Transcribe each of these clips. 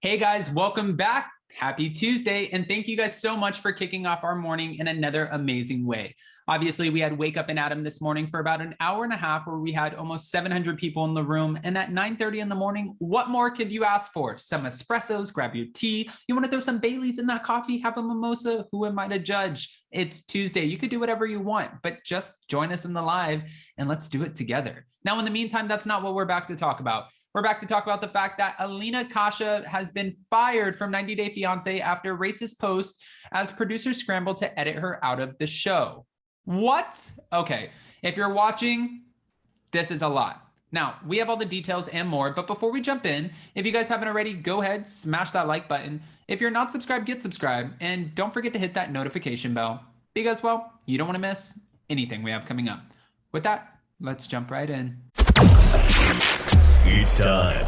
Hey guys, welcome back. Happy Tuesday, and thank you guys so much for kicking off our morning in another amazing way. Obviously, we had Wake Up and Adam this morning for about an hour and a half where we had almost 700 people in the room, and at 9:30 in the morning, what more could you ask for? Some espressos, grab your tea. You want to throw some Baileys in that coffee, have a mimosa? Who am I to judge? It's Tuesday. You could do whatever you want, but just join us in the live and let's do it together. Now, in the meantime, that's not what we're back to talk about. We're back to talk about the fact that Alina Kasha has been fired from 90 Day Fiancé after racist posts as producers scramble to edit her out of the show. What? Okay, if you're watching, this is a lot. Now, we have all the details and more, but before we jump in, if you guys haven't already, go ahead, smash that like button. If you're not subscribed, get subscribed, and don't forget to hit that notification bell because, well, you don't want to miss anything we have coming up. With that, let's jump right in. It's time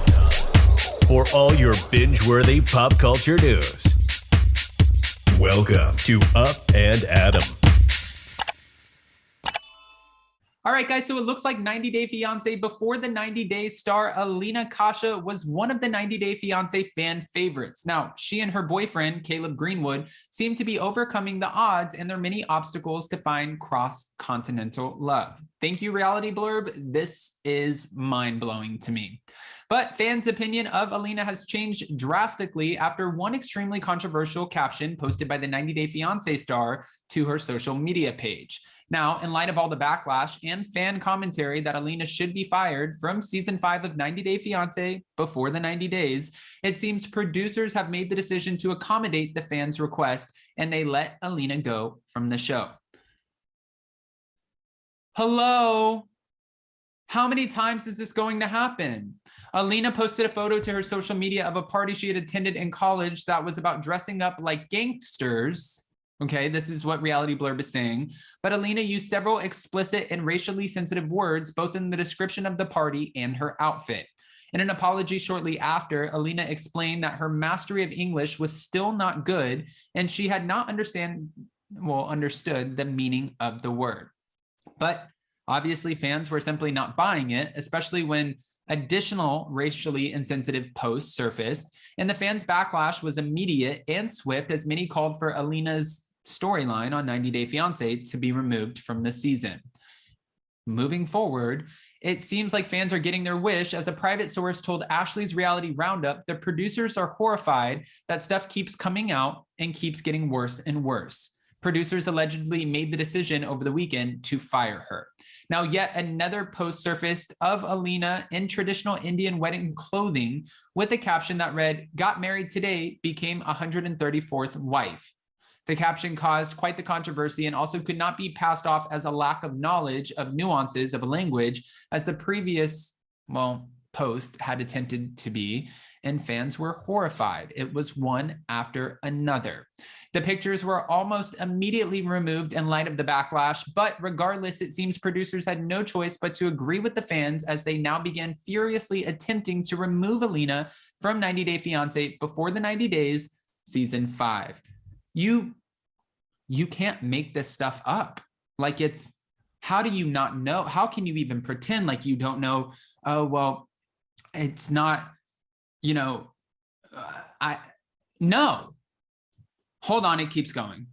for all your binge-worthy pop culture news. Welcome to Up and Adam. All right, guys, so it looks like 90 Day Fiancé before the 90 Days star Alina Kasha was one of the 90 Day Fiancé fan favorites. Now, she and her boyfriend, Caleb Greenwood, seem to be overcoming the odds and their many obstacles to find cross-continental love. Thank you, Reality Blurb. This is mind-blowing to me. But fans' opinion of Alina has changed drastically after one extremely controversial caption posted by the 90 Day Fiancé star to her social media page. Now, in light of all the backlash and fan commentary that Alina should be fired from season 5 of 90 Day Fiancé before the 90 days, it seems producers have made the decision to accommodate the fans' request and they let Alina go from the show. Hello? How many times is this going to happen? Alina posted a photo to her social media of a party she had attended in college that was about dressing up like gangsters. Okay, this is what Reality Blurb is saying. But Alina used several explicit and racially sensitive words, both in the description of the party and her outfit. In an apology shortly after, Alina explained that her mastery of English was still not good, and she had not understood the meaning of the word. But obviously, fans were simply not buying it, especially when additional racially insensitive posts surfaced, and the fans' backlash was immediate and swift as many called for Alinas Storyline on 90 Day Fiancé to be removed from the season. Moving forward, it seems like fans are getting their wish. As a private source told Ashley's Reality Roundup, the producers are horrified that stuff keeps coming out and keeps getting worse and worse. Producers allegedly made the decision over the weekend to fire her. Now, yet another post surfaced of Alina in traditional Indian wedding clothing with a caption that read, "Got married today, became 134th wife." The caption caused quite the controversy and also could not be passed off as a lack of knowledge of nuances of a language as the previous, post had attempted to be, and fans were horrified. It was one after another. The pictures were almost immediately removed in light of the backlash, but regardless, it seems producers had no choice but to agree with the fans as they now began furiously attempting to remove Alina from 90 Day Fiancé before the 90 days, season 5. You can't make this stuff up. Like, it's, how do you not know? How can you even pretend like you don't know? Oh, well, it's not, no. Hold on, it keeps going.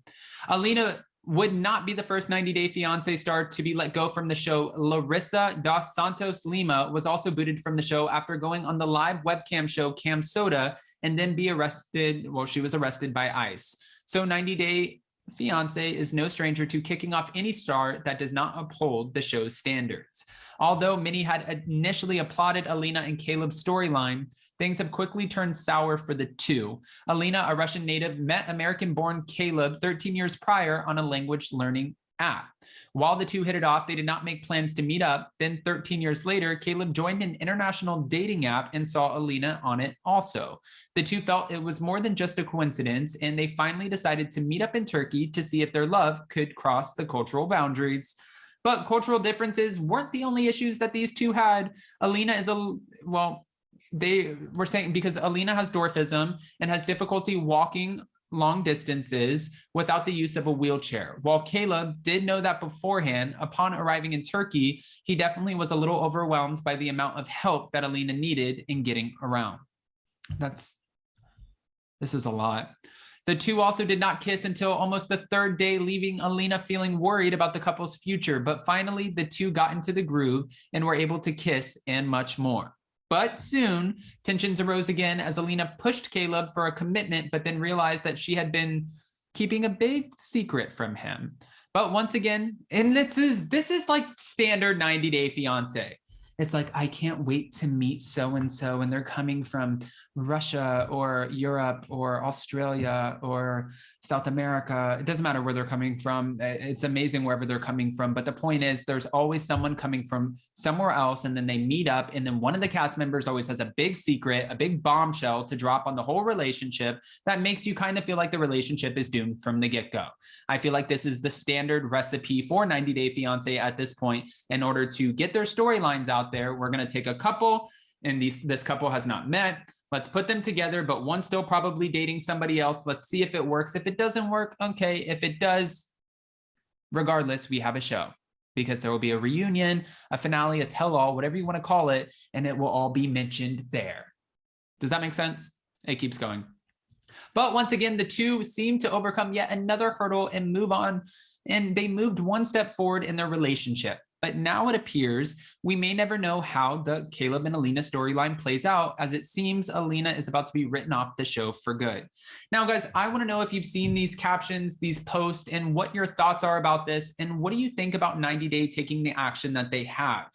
Alina would not be the first 90 Day Fiancé star to be let go from the show. Larissa Dos Santos Lima was also booted from the show after going on the live webcam show Cam Soda and then be arrested. Well, she was arrested by ICE. So 90 Day Fiancé is no stranger to kicking off any star that does not uphold the show's standards. Although many had initially applauded Alina and Caleb's storyline, things have quickly turned sour for the two. Alina, a Russian native, met American-born Caleb 13 years prior on a language learning app. While the two hit it off, they did not make plans to meet up. Then 13 years later, Caleb joined an international dating app and saw Alina on it also. The two felt it was more than just a coincidence, and they finally decided to meet up in Turkey to see if their love could cross the cultural boundaries. But cultural differences weren't the only issues that these two had. Alina is they were saying because Alina has dwarfism and has difficulty walking long distances without the use of a wheelchair. While Caleb did know that beforehand, upon arriving in Turkey, he definitely was a little overwhelmed by the amount of help that Alina needed in getting around. That's This is a lot. The two also did not kiss until almost the third day, leaving Alina feeling worried about the couple's future. But finally, the two got into the groove and were able to kiss and much more. But soon, tensions arose again as Alina pushed Caleb for a commitment, but then realized that she had been keeping a big secret from him. But once again, and this is like standard 90-day fiance. It's like, I can't wait to meet so-and-so, and they're coming from Russia or Europe or Australia or South America. It doesn't matter where they're coming from. It's amazing wherever they're coming from. But the point is, there's always someone coming from somewhere else, and then they meet up, and then one of the cast members always has a big secret, a big bombshell to drop on the whole relationship that makes you kind of feel like the relationship is doomed from the get-go. I feel like this is the standard recipe for 90-Day Fiancé at this point. In order to get their storylines out there, we're going to take a couple, and this couple has not met. Let's put them together, but one's still probably dating somebody else. Let's see if it works. If it doesn't work, okay. If it does, regardless, we have a show, because there will be a reunion, a finale, a tell-all, whatever you want to call it, and it will all be mentioned there. Does that make sense? It keeps going. But once again, the two seem to overcome yet another hurdle and move on, and they moved one step forward in their relationship. But now it appears we may never know how the Caleb and Alina storyline plays out, as it seems Alina is about to be written off the show for good. Now, guys, I want to know if you've seen these captions, these posts, and what your thoughts are about this, and what do you think about 90 Day taking the action that they have?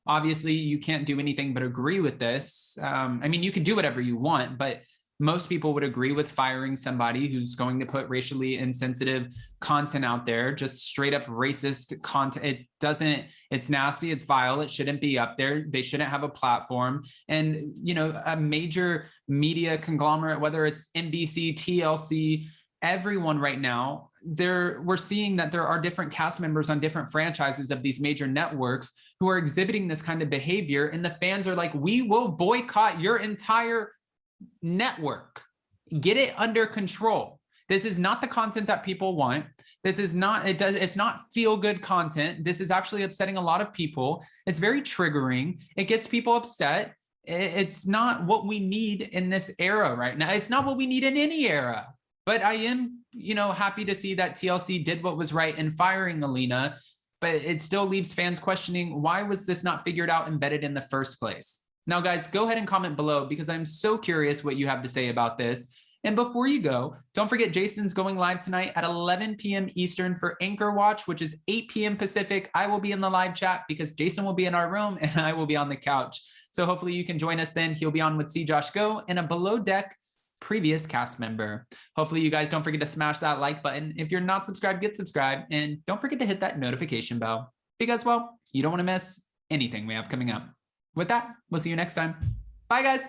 Obviously, you can't do anything but agree with this. I mean, you can do whatever you want, but most people would agree with firing somebody who's going to put racially insensitive content out there, just straight up racist content. It's nasty, it's vile, it shouldn't be up there. They shouldn't have a platform. And, you know, a major media conglomerate, whether it's NBC, TLC, everyone right now, we're seeing that there are different cast members on different franchises of these major networks who are exhibiting this kind of behavior. And the fans are like, we will boycott your entire network. Get it under control. This is not the content that people want. This is not, it's not feel good content. This is actually upsetting a lot of people. It's very triggering. It gets people upset. It's not what we need in this era right now. It's not what we need in any era. But I am, you know, happy to see that TLC did what was right in firing Alina, but it still leaves fans questioning, why was this not figured out and vetted in the first place? Now, guys, go ahead and comment below, because I'm so curious what you have to say about this. And before you go, don't forget Jason's going live tonight at 11 p.m. Eastern for Anchor Watch, which is 8 p.m. Pacific. I will be in the live chat because Jason will be in our room and I will be on the couch. So hopefully you can join us then. He'll be on with See Josh Go and a Below Deck previous cast member. Hopefully you guys don't forget to smash that like button. If you're not subscribed, get subscribed, and don't forget to hit that notification bell, because, well, you don't want to miss anything we have coming up. With that, we'll see you next time. Bye, guys.